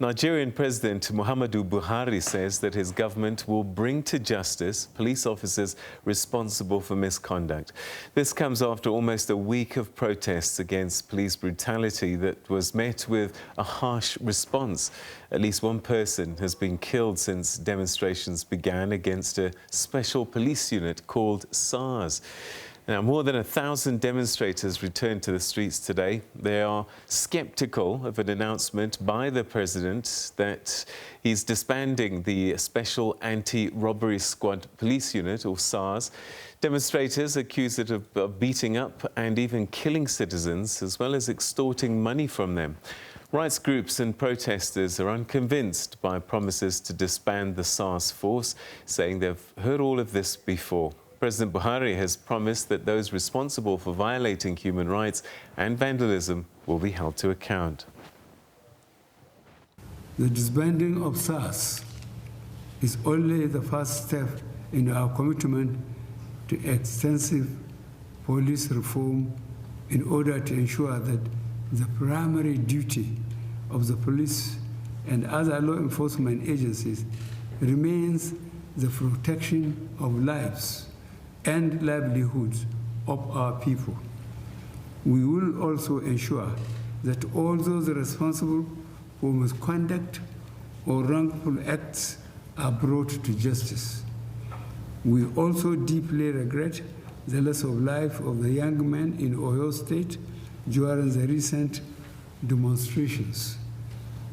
Nigerian President Muhammadu Buhari says that his government will bring to justice police officers responsible for misconduct. This comes after almost a week of protests against police brutality that was met with a harsh response. At least one person has been killed since demonstrations began against a special police unit called SARS. Now, more than 1,000 demonstrators returned to the streets today. They are sceptical of an announcement by the president that he's disbanding the Special Anti-Robbery Squad Police Unit, or SARS. Demonstrators accuse it of beating up and even killing citizens, as well as extorting money from them. Rights groups and protesters are unconvinced by promises to disband the SARS force, saying they've heard all of this before. President Buhari has promised that those responsible for violating human rights and vandalism will be held to account. The disbanding of SARS is only the first step in our commitment to extensive police reform in order to ensure that the primary duty of the police and other law enforcement agencies remains the protection of lives and livelihoods of our people. We will also ensure that all those responsible for misconduct or wrongful acts are brought to justice. We also deeply regret the loss of life of the young man in Oyo State during the recent demonstrations.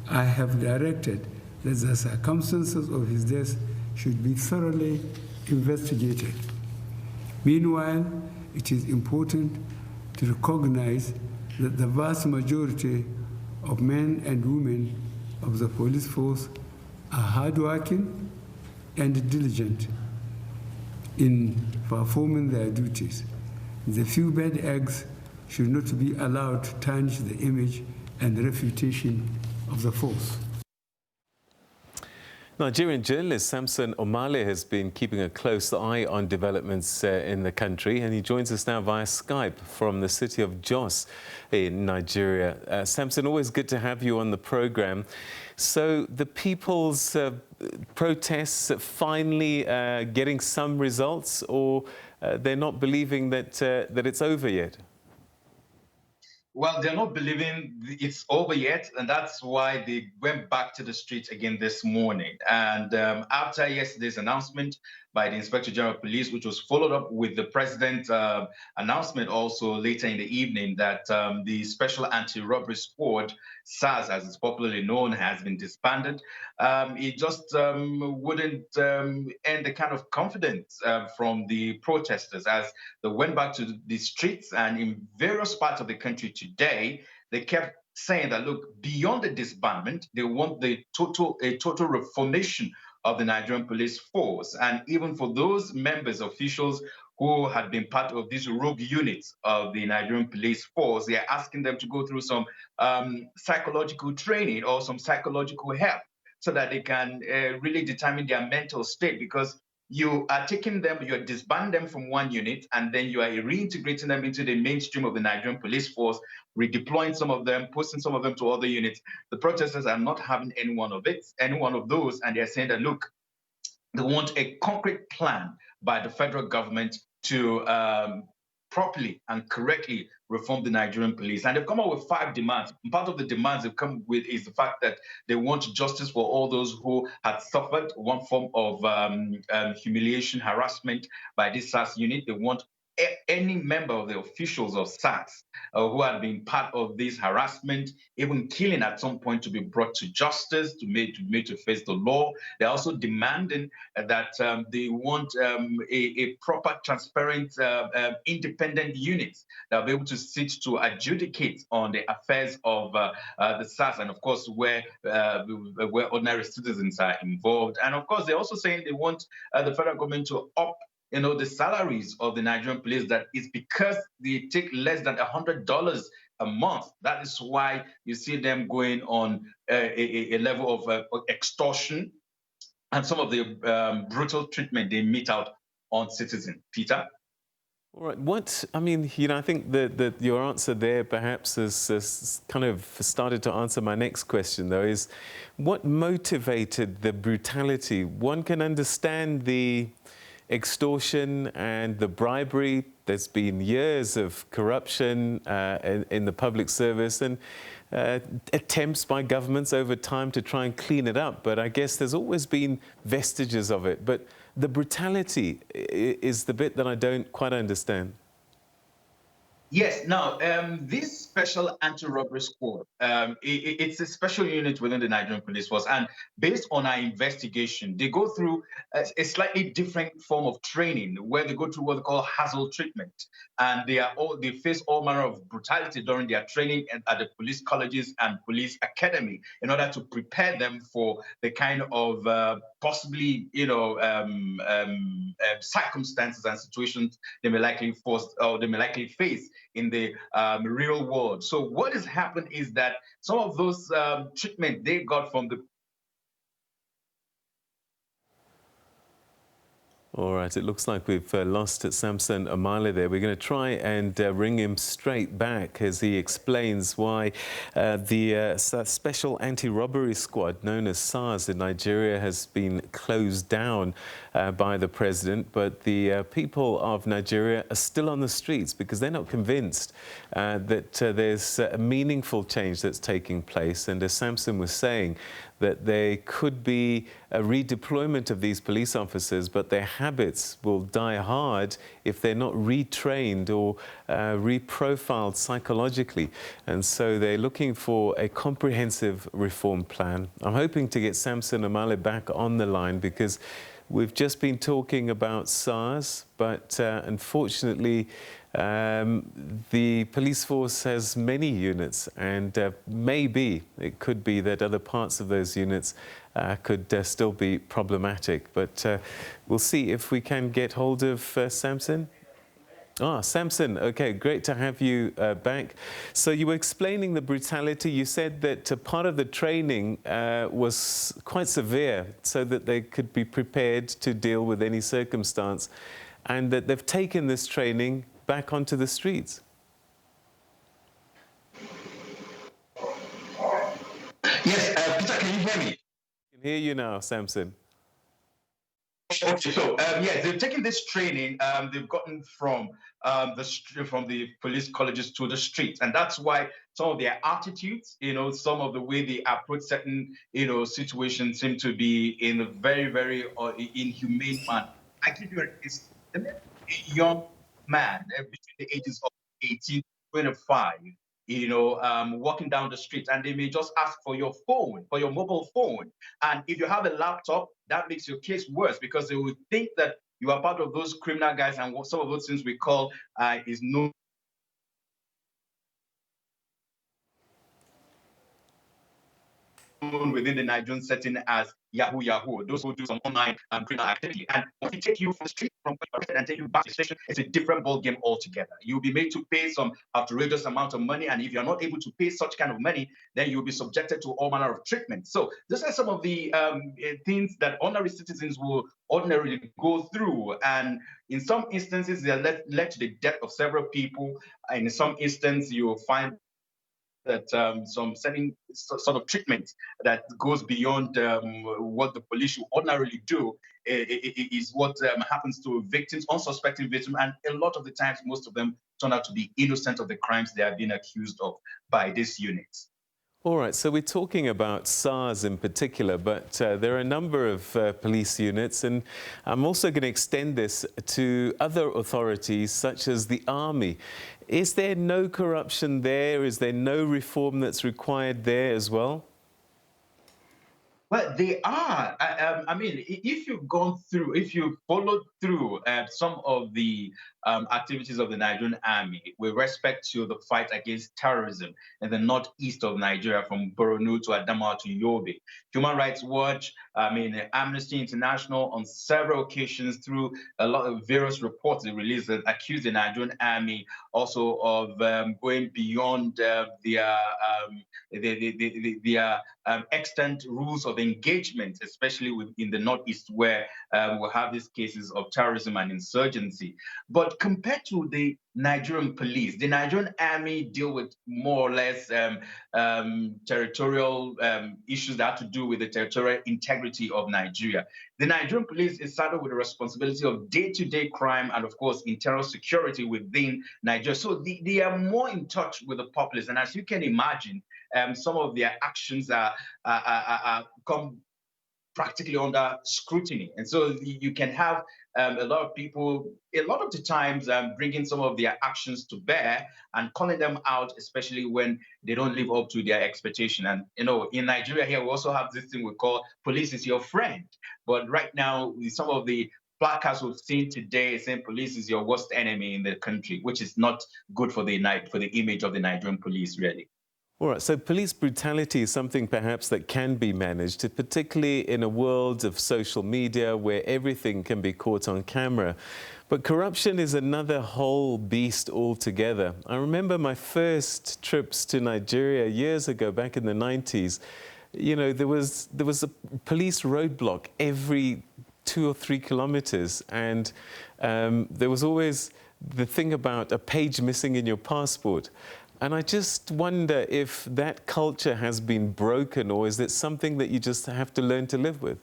I have directed that the circumstances of his death should be thoroughly investigated. Meanwhile, it is important to recognize that the vast majority of men and women of the police force are hardworking and diligent in performing their duties. The few bad eggs should not be allowed to tarnish the image and reputation of the force. Nigerian journalist Samson Omale has been keeping a close eye on developments in the country, and he joins us now via Skype from the city of Jos in Nigeria. Samson, always good to have you on the program. So the people's protests finally getting some results, or they're not believing that it's over yet? Well, they're not believing it's over yet, and that's why they went back to the streets again this morning. And after yesterday's announcement by the Inspector General of Police, which was followed up with the President's announcement also later in the evening that the Special Anti-Robbery Squad, SARS as it's popularly known, has been disbanded, it just wouldn't end the kind of confidence from the protesters as they went back to the streets. And in various parts of the country today, they kept saying that, look, beyond the disbandment, they want a total reformation of the Nigerian police force. And even for those members, officials who had been part of these rogue units of the Nigerian police force, they are asking them to go through some psychological training or some psychological help so that they can really determine their mental state, because you are taking them, you are disbanding them from one unit, and then you are reintegrating them into the mainstream of the Nigerian police force, redeploying some of them, posting some of them to other units. The protesters are not having any one of those, and they're saying that, look, they want a concrete plan by the federal government to properly and correctly reform the Nigerian police. And they've come up with 5 demands. And part of the demands they've come with is the fact that they want justice for all those who had suffered one form of humiliation, harassment by this SARS unit. They want any member of the officials of SARS who had been part of this harassment, even killing at some point, to be brought to justice, to made to face the law. They're also demanding that they want a proper, transparent, independent unit that will be able to sit to adjudicate on the affairs of the SARS, and of course where ordinary citizens are involved. And of course, they're also saying they want the federal government to up the salaries of the Nigerian police. That is because they take less than $100 a month. That is why you see them going on a level of extortion and some of the brutal treatment they mete out on citizens. Peter? All right. What I mean, I think that your answer there perhaps has kind of started to answer my next question, though, is what motivated the brutality? One can understand the extortion and the bribery. There's been years of corruption in the public service and attempts by governments over time to try and clean it up. But I guess there's always been vestiges of it. But the brutality is the bit that I don't quite understand. Yes. Now, this special anti-robbery squad, it's a special unit within the Nigerian police force, and based on our investigation, they go through a slightly different form of training, where they go through what they call hazard treatment, and they face all manner of brutality during their training at the police colleges and police academy, in order to prepare them for the kind of possibly, circumstances and situations they may likely face in the real world. So what has happened is that some of those treatment they got from the All right, it looks like we've lost Samson Omale there. We're going to try and ring him straight back as he explains why the special anti-robbery squad known as SARS in Nigeria has been closed down by the president. But the people of Nigeria are still on the streets because they're not convinced that there's a meaningful change that's taking place. And as Samson was saying, that there could be a redeployment of these police officers, but their habits will die hard if they're not retrained or reprofiled psychologically. And so they're looking for a comprehensive reform plan. I'm hoping to get Samson Omale back on the line because we've just been talking about SARS, but unfortunately, the police force has many units, and maybe it could be that other parts of those units could still be problematic. But we'll see if we can get hold of Samson. Ah, Samson, okay, great to have you back. So you were explaining the brutality. You said that part of the training was quite severe so that they could be prepared to deal with any circumstance, and that they've taken this training back onto the streets. Yes, Peter, can you hear me? I can hear you now, Samson. Okay, so yes, they've taken this training. They've gotten from the police colleges to the streets, and that's why some of their attitudes, some of the way they approach certain, situations seem to be in a very, very inhumane manner. I give you a young man between the ages of 18 to 25. Walking down the street, and they may just ask for your phone, for your mobile phone. And if you have a laptop, that makes your case worse because they would think that you are part of those criminal guys, and what some of those things we call is no. Within the Nigerian setting as Yahoo, those who do some online criminal activity. And once they take you from the street, from and take you back to the station, it's a different ball game altogether. You'll be made to pay some outrageous amount of money, and if you're not able to pay such kind of money, then you'll be subjected to all manner of treatment. So these are some of the things that ordinary citizens will ordinarily go through, and in some instances, they are led to the death of several people. And in some instances, you'll find that some certain sort of treatment that goes beyond what the police should ordinarily do is what happens to victims, unsuspecting victims, and a lot of the times, most of them turn out to be innocent of the crimes they have been accused of by these units. All right, so we're talking about SARS in particular, but there are a number of police units, and I'm also going to extend this to other authorities such as the army. Is there no corruption there? Is there no reform that's required there as well? Well, they are. I mean, if you've followed through some of the activities of the Nigerian army with respect to the fight against terrorism in the northeast of Nigeria, from Borno to Adamawa to Yobe, Human Rights Watch, Amnesty International, on several occasions through a lot of various reports they released that accused the Nigerian army also of going beyond their extant rules of engagement, especially in the northeast, where we have these cases of terrorism and insurgency. But But compared to the Nigerian police, the Nigerian army deal with more or less territorial issues that have to do with the territorial integrity of Nigeria. The Nigerian police is saddled with the responsibility of day-to-day crime and, of course, internal security within Nigeria. So they are more in touch with the populace. And as you can imagine, some of their actions come practically under scrutiny. And so you can have a lot of people, a lot of the times, bringing some of their actions to bear and calling them out, especially when they don't live up to their expectation. And, in Nigeria here, we also have this thing we call police is your friend. But right now, some of the placards we've seen today saying police is your worst enemy in the country, which is not good for the image of the Nigerian police, really. All right, so police brutality is something perhaps that can be managed, particularly in a world of social media where everything can be caught on camera. But corruption is another whole beast altogether. I remember my first trips to Nigeria years ago, back in the 90s. There was a police roadblock every 2 or 3 kilometers, and there was always the thing about a page missing in your passport. And I just wonder if that culture has been broken, or is it something that you just have to learn to live with?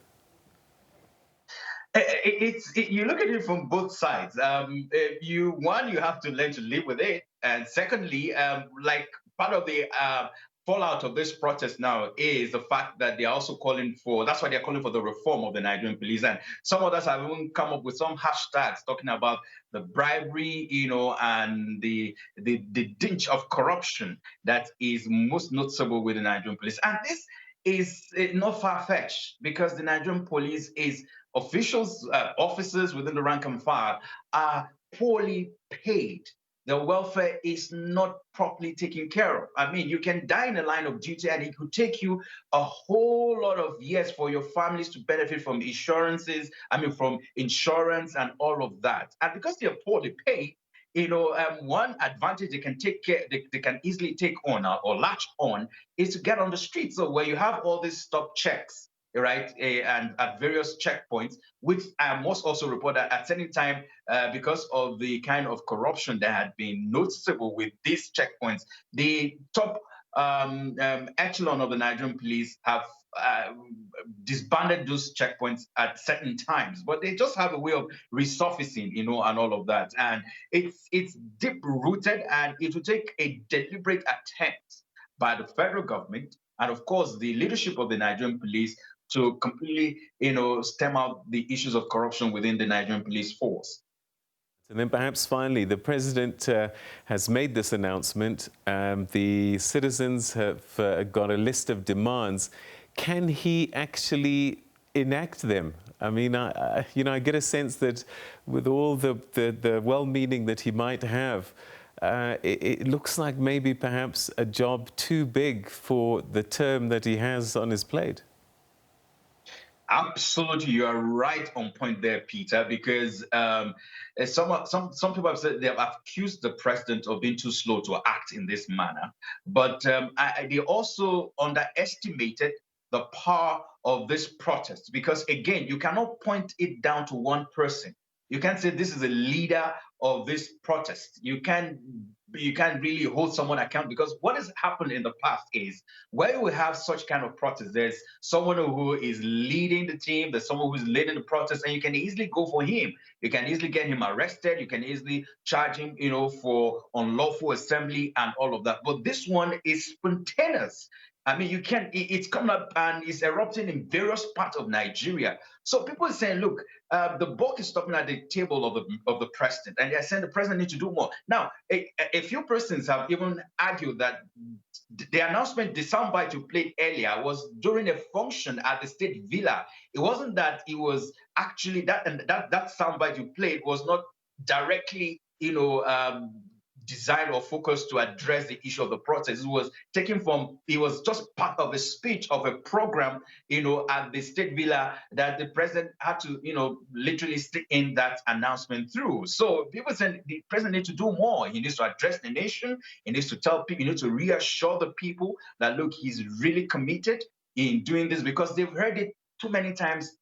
You look at it from both sides. You have to learn to live with it, and secondly, like part of the fallout of this protest now is the fact that they're also calling for, that's why they're calling for the reform of the Nigerian police. And some of us have even come up with some hashtags talking about the bribery, and the dinch of corruption that is most noticeable with the Nigerian police. And this is not far-fetched, because the Nigerian police is officials, officers within the rank and file are poorly paid. The welfare is not properly taken care of. I mean, you can die in a line of duty and it could take you a whole lot of years for your families to benefit from from insurance and all of that. And because they are poorly paid, one advantage they can easily take on or latch on is to get on the street. So where you have all these stop checks, right, and at various checkpoints, which I must also report that at certain time, because of the kind of corruption that had been noticeable with these checkpoints, the top echelon of the Nigerian police have disbanded those checkpoints at certain times, but they just have a way of resurfacing, and all of that. And it's deep rooted, and it will take a deliberate attempt by the federal government and, of course, the leadership of the Nigerian police to completely, stem out the issues of corruption within the Nigerian police force. And then perhaps finally, the president has made this announcement. The citizens have got a list of demands. Can he actually enact them? I mean, I get a sense that with all the well-meaning that he might have, it looks like maybe perhaps a job too big for the term that he has on his plate. Absolutely, you are right on point there, Peter, because some people have said they have accused the president of being too slow to act in this manner, but they also underestimated the power of this protest, because again, you cannot point it down to one person. You can't say this is a leader of this protest. You can't really hold someone accountable, because what has happened in the past is where we have such kind of protest, there's someone who is leading the team, there's someone who's leading the protest, and you can easily go for him. You can easily get him arrested. You can easily charge him, for unlawful assembly and all of that. But this one is spontaneous. I mean, it's coming up and it's erupting in various parts of Nigeria. So people are saying, look, the buck is stopping at the table of the president, and they're saying the president needs to do more. Now, a few persons have even argued that the announcement, the soundbite you played earlier, was during a function at the State Villa. It wasn't that it was actually that soundbite you played was not directly, designed or focused to address the issue of the protest. It was just part of a speech of a program, at the State Villa that the president had to, literally stick in that announcement through. So people saying the president needs to do more. He needs to address the nation. He needs to tell people, he needs to reassure the people that, look, he's really committed in doing this, because they've heard it too many times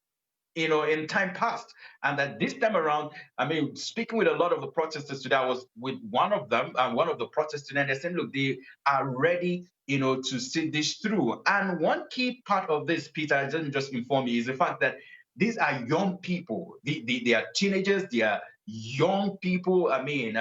in time past. And that this time around, I mean, speaking with a lot of the protesters today, I was with one of them, and one of the protesters today, and they said, look, they are ready, to see this through. And one key part of this, Peter, didn't just inform me, is the fact that these are young people. They are teenagers. They are young people. I mean,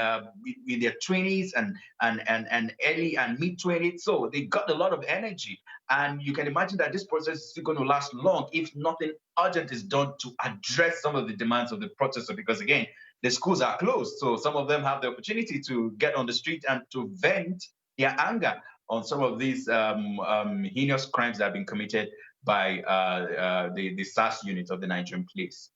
in their 20s and early and mid 20s. So they got a lot of energy. And you can imagine that this process is still going to last long if nothing urgent is done to address some of the demands of the protesters. Because again, the schools are closed. So some of them have the opportunity to get on the street and to vent their anger on some of these heinous crimes that have been committed by the SARS unit of the Nigerian police.